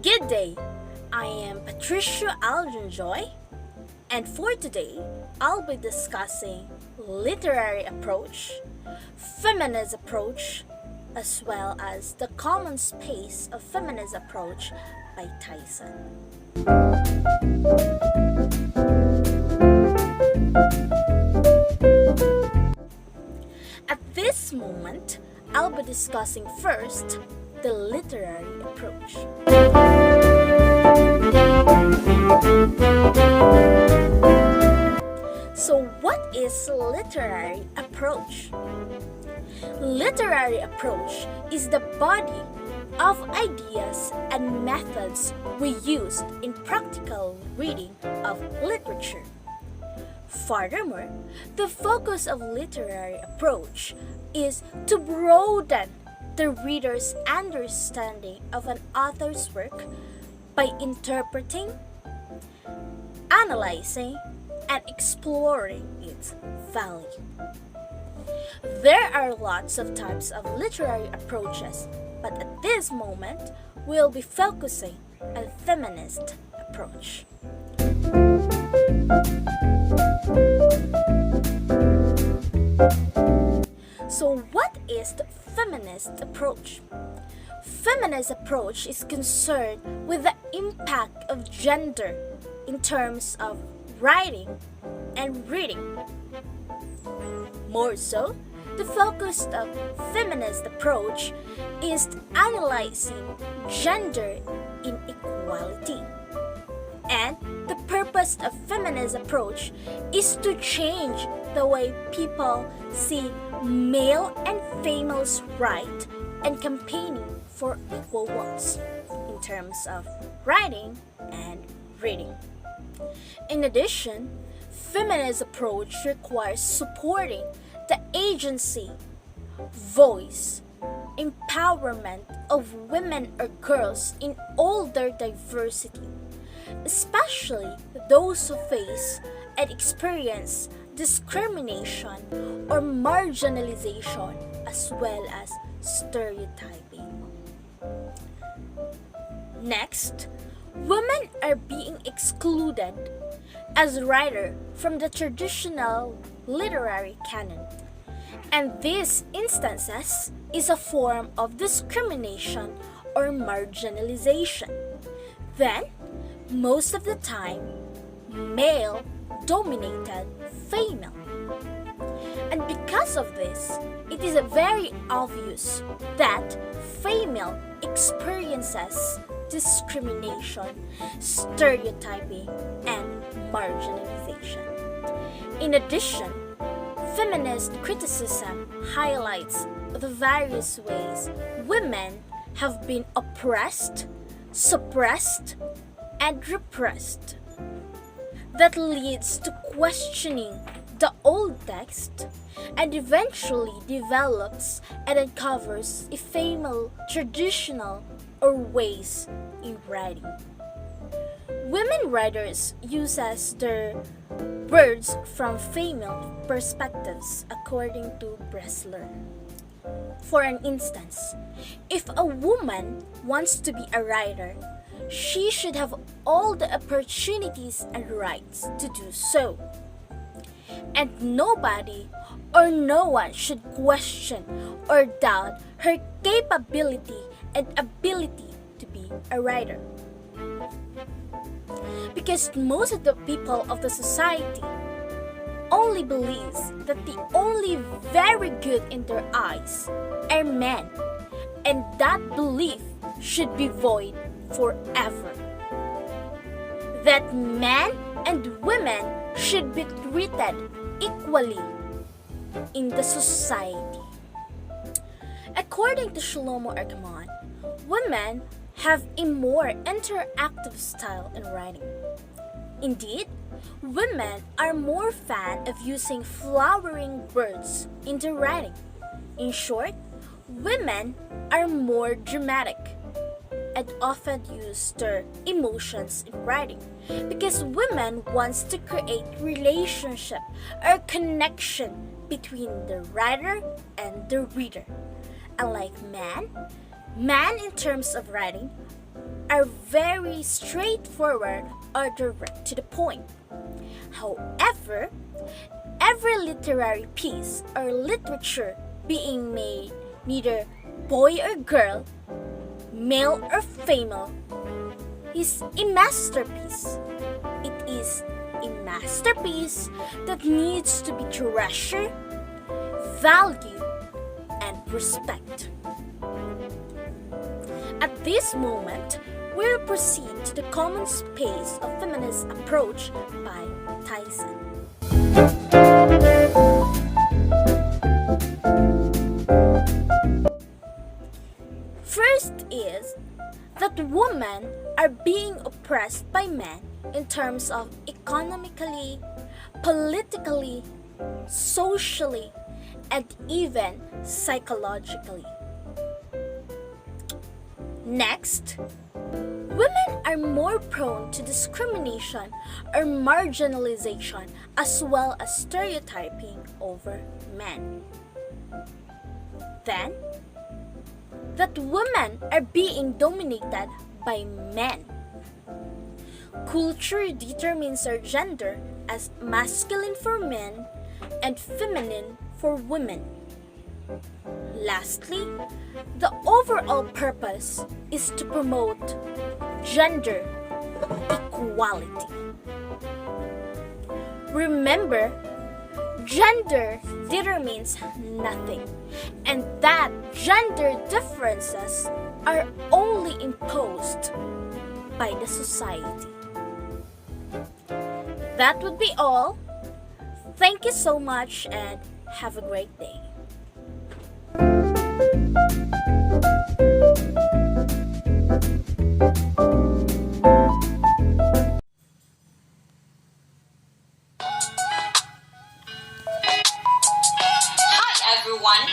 Good day, I am Patricio Joy, and for today, I'll be discussing literary approach, feminist approach, as well as the common space of feminist approach by Tyson. At this moment, I'll be discussing first the literary approach. So, what is literary approach? Literary approach is the body of ideas and methods we use in practical reading of literature. Furthermore, the focus of literary approach is to broaden the reader's understanding of an author's work by interpreting, analyzing, and exploring its value. There are lots of types of literary approaches, but at this moment, we'll be focusing on feminist approach. So what is the feminist approach? Feminist approach is concerned with the impact of gender in terms of writing and reading. More so, the focus of feminist approach is analyzing gender inequality. And the purpose of feminist approach is to change the way people see male and female's right and campaigning for equal ones in terms of writing and reading. In addition, feminist approach requires supporting the agency, voice, empowerment of women or girls in all their diversity, especially those who face and experience discrimination or marginalization as well as stereotyping. Next, women are being excluded as writer from the traditional literary canon, and these instances is a form of discrimination or marginalization. Then, most of the time, male dominated female. And because of this, it is very obvious that female experiences discrimination, stereotyping, and marginalization. In addition, feminist criticism highlights the various ways women have been oppressed, suppressed, and repressed. That leads to questioning the old text and eventually develops and uncovers a female traditional or ways in writing. Women writers use as their words from female perspectives according to Bressler. For an instance, if a woman wants to be a writer, she should have all the opportunities and rights to do so. And nobody or no one should question or doubt her capability and ability to be a writer. Because most of the people of the society only believes that the only very good in their eyes are men, and that belief should be void forever. That men and women should be treated equally in the society. According to Shlomo Argamon, women have a more interactive style in writing. Indeed, women are more fan of using flowering words in their writing. In short, women are more dramatic and often use their emotions in writing because women wants to create relationship or connection between the writer and the reader. Unlike man in terms of writing are very straightforward or direct to the point. However, every literary piece or literature being made, neither boy or girl, male or female, is a masterpiece. It is a masterpiece that needs to be treasured, valued, and respected. At this moment, we'll proceed to the common space of feminist approach by Tyson. First is that women are being oppressed by men in terms of economically, politically, socially, and even psychologically. Next, women are more prone to discrimination or marginalization as well as stereotyping over men. Then, that women are being dominated by men. Culture determines our gender as masculine for men and feminine for women. Lastly, the overall purpose is to promote gender equality. Remember, gender determines nothing, and that gender differences are only imposed by the society. That would be all. Thank you so much and have a great day. Everyone.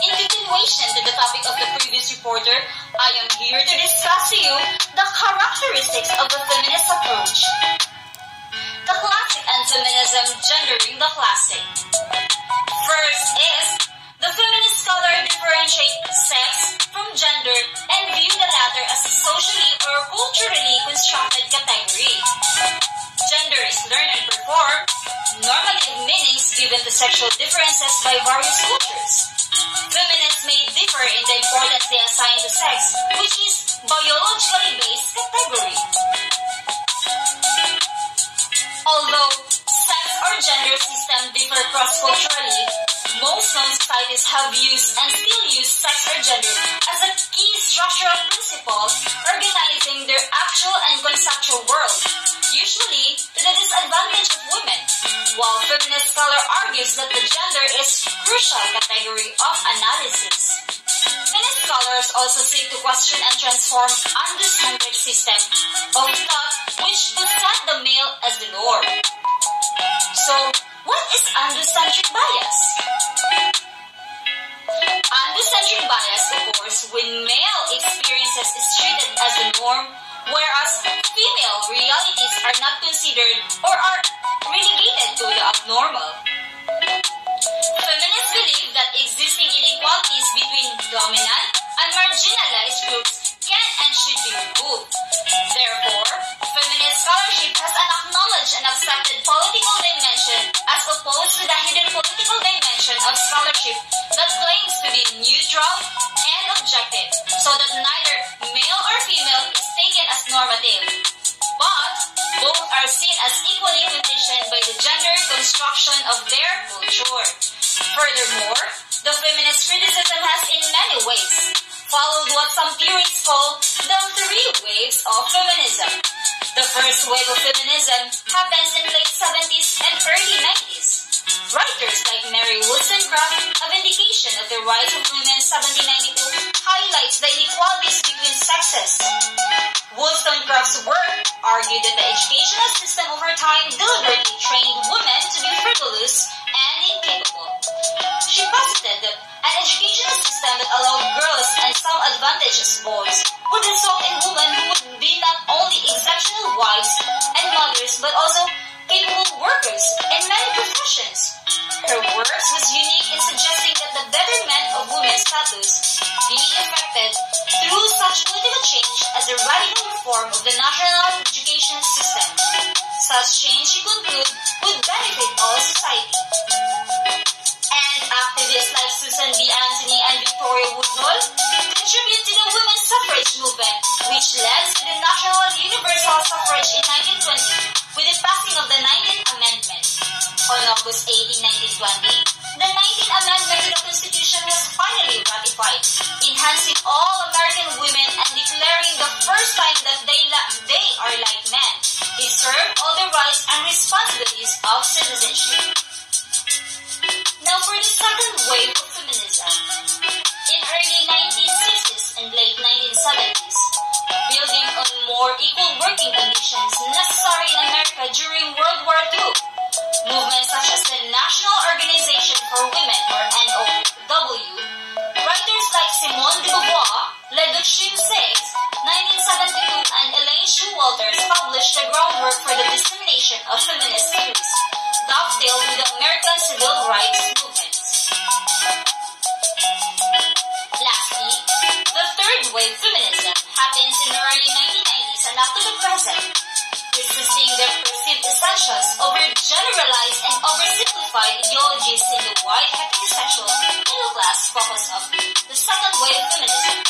In continuation to the topic of the previous reporter, I am here to discuss to you the characteristics of a feminist approach. The classic and feminism gendering the classic. First is, the feminist scholar differentiate sex from gender and view the latter as a socially or culturally constructed category. Gender is learned and performed, normative meanings given to sexual differences by various cultures. Feminists may differ in the importance they assign to sex, which is biologically based category. Although sex or gender systems differ cross-culturally, most known societies have used and still use sex or gender as a key structural principle organizing their actual and conceptual world, usually to the disadvantage of women, while feminist scholar argues that the gender is crucial category of analysis. Feminist scholars also seek to question and transform androcentric system of thought which present the male as the norm. So, what is androcentric bias? Androcentric bias occurs when male experiences is treated as the norm, whereas female realities are not considered or are relegated to the abnormal. Feminists believe that existing inequalities between dominant and marginalized groups can and should be removed. Therefore, feminist scholarship has an acknowledged and accepted political dimension as opposed to the hidden political dimension of scholarship that claims to be neutral and objective, so that neither male or female is taken as normative, but both are seen as equally conditioned by the gender construction of their culture. Furthermore, the feminist criticism has in many ways followed what some theorists call the three waves of feminism. The first wave of feminism happens in late 70s and early 90s. Writers like Mary Wollstonecraft, A Vindication of the Rights of Women 1792, highlights the inequalities between sexes. Wollstonecraft's work argued that the educational system over time deliberately trained women to be frivolous and incapable. She posited that an educational system that allowed girls and some advantaged boys would result in women who would be not only exceptional wives and mothers but also capable workers in many professions. Her works was unique in suggesting that the betterment of women's status be effected through such such political change as the radical reform of the national education system. Such change, he concluded, would benefit all society. And activists like Susan B. Anthony and Victoria Woodhull contribute to the women's suffrage movement, which led to the national universal suffrage in 1920 with the passing of the 19th Amendment. On August 18, 1920, the 19th Amendment to the Constitution was finally ratified, enhancing all American women and declaring the first time that they are like men, deserve all the rights and responsibilities of citizenship. Now for the second wave of feminism. In early 1960s and late 1970s, building on more equal working conditions necessary in America during World War II, movements such as the National Organization for Women, or NOW, writers like Simone de Beauvoir, led the Chimseys, 1972, and Elaine Showalters published the groundwork for the dissemination of feminist theories, dovetailed with the American civil rights movements. Lastly, the third wave feminism happens in the early 1990s and up to the present, resisting the perceived essentials over generalized and oversimplified ideologies in the white heterosexual middle-class focus of the second wave feminism.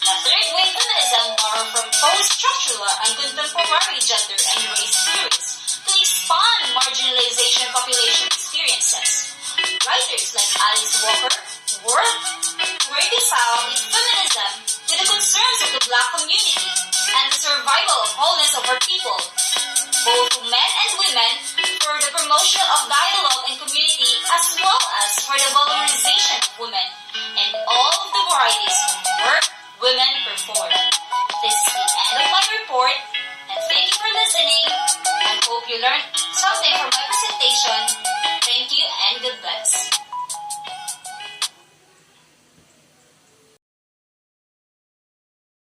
The third wave feminism borrowed from post-structural and contemporary gender and race theories to expand marginalization population experiences. Writers like Alice Walker worked to reconcile its feminism with the concerns of the Black community and the survival of wholeness of our people, both men and women, for the promotion of dialogue and community as well as for the valorization of women and all of the varieties of work women perform. This is the end of my report, and thank you for listening, and hope you learned something from my presentation. Thank you and God bless.